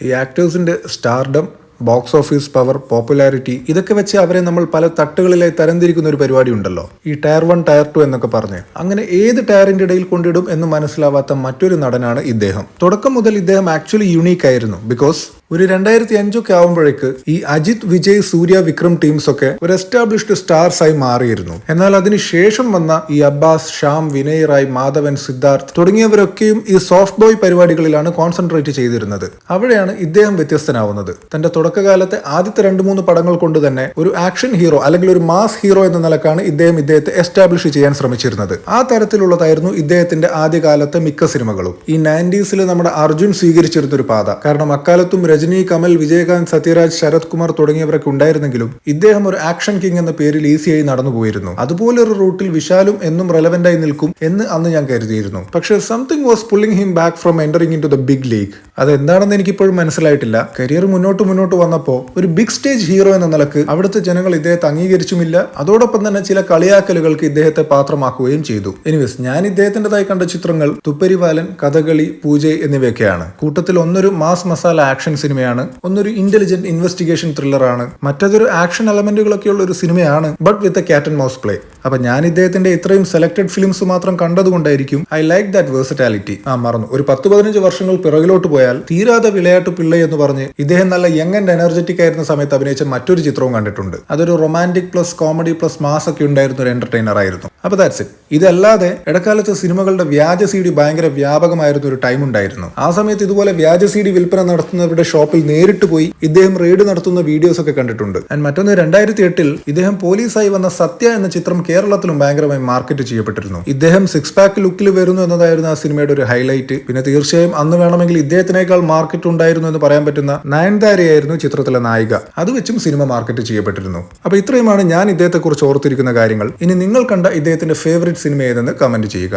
ഈ ആക്ടേഴ്സിന്റെ stardom, box office power, popularity ഇതൊക്കെ വെച്ച് അവരെ നമ്മൾ പല തട്ടുകളിലായി തരംതിരിക്കുന്ന ഒരു പരിപാടി ഉണ്ടല്ലോ, ഈ ടയർ 1 ടയർ 2 എന്നൊക്കെ പറഞ്ഞ്. അങ്ങനെ ഏത് ടയറിന്റെ ഇടയിൽ കൊണ്ടിടും എന്ന് മനസ്സിലാവാത്ത മറ്റൊരു നടനാണ് ഇദ്ദേഹം. തുടക്കം മുതൽ ഇദ്ദേഹം ആക്ച്വലി യുണീക്ക് ആയിരുന്നു. ബിക്കോസ് ഒരു 2005 ആവുമ്പോഴേക്ക് ഈ അജിത്, വിജയ്, സൂര്യ, വിക്രം ടീംസ് ഒക്കെ ഒരു എസ്റ്റാബ്ലിഷ്ഡ് സ്റ്റാർസ് ആയി മാറിയിരുന്നു. എന്നാൽ അതിനുശേഷം വന്ന ഈ അബ്ബാസ്, ശ്യാം, വിനയ് റായ്, മാധവൻ, സിദ്ധാർത്ഥ് തുടങ്ങിയവരൊക്കെയും ഈ സോഫ്റ്റ് ബോയ് പരിപാടികളിലാണ് കോൺസെൻട്രേറ്റ് ചെയ്തിരുന്നത്. അവിടെയാണ് ഇദ്ദേഹം വ്യത്യസ്തനാവുന്നത്. തന്റെ തുടക്കകാലത്തെ ആദ്യത്തെ 2-3 പടങ്ങൾ കൊണ്ട് തന്നെ ഒരു ആക്ഷൻ ഹീറോ അല്ലെങ്കിൽ ഒരു മാസ് ഹീറോ എന്ന നിലക്കാണ് ഇദ്ദേഹത്തെ എസ്റ്റാബ്ലിഷ് ചെയ്യാൻ ശ്രമിച്ചിരുന്നത്. ആ തരത്തിലുള്ളതായിരുന്നു ഇദ്ദേഹത്തിന്റെ ആദ്യകാലത്തെ മിക്ക സിനിമകളും. ഈ 90s നമ്മുടെ അർജുൻ സ്വീകരിച്ചിരുന്ന ഒരു പാത. കാരണം അക്കാലത്തും രജനി, കമൽ, വിജയകാന്ത്, സത്യരാജ്, ശരത് കുമാർ തുടങ്ങിയവരൊക്കെ ഉണ്ടായിരുന്നെങ്കിലും ഇദ്ദേഹം ഒരു ആക്ഷൻ കിങ് എന്ന പേരിൽ ഈസിയായി നടന്നു പോയിരുന്നു. അതുപോലെ ഒരു റൂട്ടിൽ വിശാലും എന്നും റെലവന്റ് ആയി നിൽക്കും എന്ന് അന്ന് ഞാൻ കരുതിയിരുന്നു. പക്ഷേ something was pulling him back from entering in to the big league. അതെന്താണെന്ന് എനിക്കിപ്പോഴും മനസ്സിലായിട്ടില്ല. കരിയർ മുന്നോട്ട് വന്നപ്പോൾ ഒരു ബിഗ് സ്റ്റേജ് ഹീറോ എന്ന നിലക്ക് അവിടുത്തെ ജനങ്ങൾ ഇദ്ദേഹത്തെ അംഗീകരിച്ചുമില്ല. അതോടൊപ്പം തന്നെ ചില കളിയാക്കലുകൾക്ക് ഇദ്ദേഹത്തെ പാത്രമാക്കുകയും ചെയ്തു. എനിവേസ്, ഞാൻ ഇദ്ദേഹത്തിൻ്റെതായി കണ്ട ചിത്രങ്ങൾ തുപ്പരിവാലൻ, കഥകളി, പൂജൈ എന്നിവയൊക്കെയാണ്. കൂട്ടത്തിൽ ഒന്നൊരു മാസ് മസാല ആക്ഷൻ സിനിമയാണ്, ഒന്നൊരു ഇന്റലിജന്റ് ഇൻവെസ്റ്റിഗേഷൻ ത്രില്ലറാണ്, മറ്റതൊരു ആക്ഷൻ എലമെന്റുകളൊക്കെയുള്ള ഒരു സിനിമയാണ്, but with a cat and mouse play. അപ്പൊ ഞാൻ ഇദ്ദേഹത്തിന്റെ ഇത്രയും സെലക്ടഡ് ഫിലിംസ് മാത്രം കണ്ടതുകൊണ്ടായിരിക്കും ഐ ലൈക്ക് ദാറ്റ് വേഴ്സറ്റാലിറ്റി. മറന്നു, ഒരു 10-15 വർഷങ്ങൾ പിറകിലോട്ട് പോയാൽ തീരാതെ വിളയാട്ട് പിള്ളை എന്ന് പറഞ്ഞ് ഇദ്ദേഹം നല്ല യങ് ആൻഡ് എനർജറ്റിക് ആയിരുന്ന സമയത്ത് അഭിനയിച്ച മറ്റൊരു ചിത്രവും കണ്ടിട്ടുണ്ട്. അതൊരു romantic plus comedy plus mass ഒക്കെ ഉണ്ടായിരുന്ന ഒരു എന്റർടൈനർ ആയിരുന്നു. അപ്പൊ ദാറ്റ്സ് ഇറ്റ്. ഇതല്ലാതെ ഇടക്കാലത്ത് സിനിമകളുടെ വ്യാജ സി ഡി ഭയങ്കര വ്യാപകമായിരുന്ന ഒരു ടൈം ഉണ്ടായിരുന്നു. ആ സമയത്ത് ഇതുപോലെ വ്യാജ സി ഡി വിൽപ്പന നടത്തുന്നവരുടെ ഷോപ്പിൽ നേരിട്ട് പോയി ഇദ്ദേഹം റെയ്ഡ് നടത്തുന്ന വീഡിയോസ് ഒക്കെ കണ്ടിട്ടുണ്ട്. ആൻഡ് മറ്റൊന്ന്, 2008 ഇദ്ദേഹം പോലീസായി വന്ന സത്യ എന്ന ചിത്രം കേരളത്തിലും ഭയങ്കരമായി മാർക്കറ്റ് ചെയ്യപ്പെട്ടിരുന്നു. ഇദ്ദേഹം 6 പാക്ക് ലുക്കിൽ വരുന്നു എന്നതായിരുന്നു ആ സിനിമയുടെ ഒരു ഹൈലൈറ്റ്. പിന്നെ തീർച്ചയായും അന്ന് വേണമെങ്കിൽ ഇദ്ദേഹത്തിനേക്കാൾ മാർക്കറ്റ് ഉണ്ടായിരുന്നു എന്ന് പറയാൻ പറ്റുന്ന നയൻതാരയായിരുന്നു ചിത്രത്തിലെ നായിക. അത് വെച്ചും സിനിമ മാർക്കറ്റ് ചെയ്യപ്പെട്ടിരുന്നു. അപ്പൊ ഇത്രയുമാണ് ഞാൻ ഇദ്ദേഹത്തെ കുറിച്ച് ഓർത്തിരിക്കുന്ന കാര്യങ്ങൾ. ഇനി നിങ്ങൾ കണ്ട ഇദ്ദേഹത്തിന്റെ ഫേവറേറ്റ് സിനിമ ഏതെന്ന് കമന്റ് ചെയ്യുക.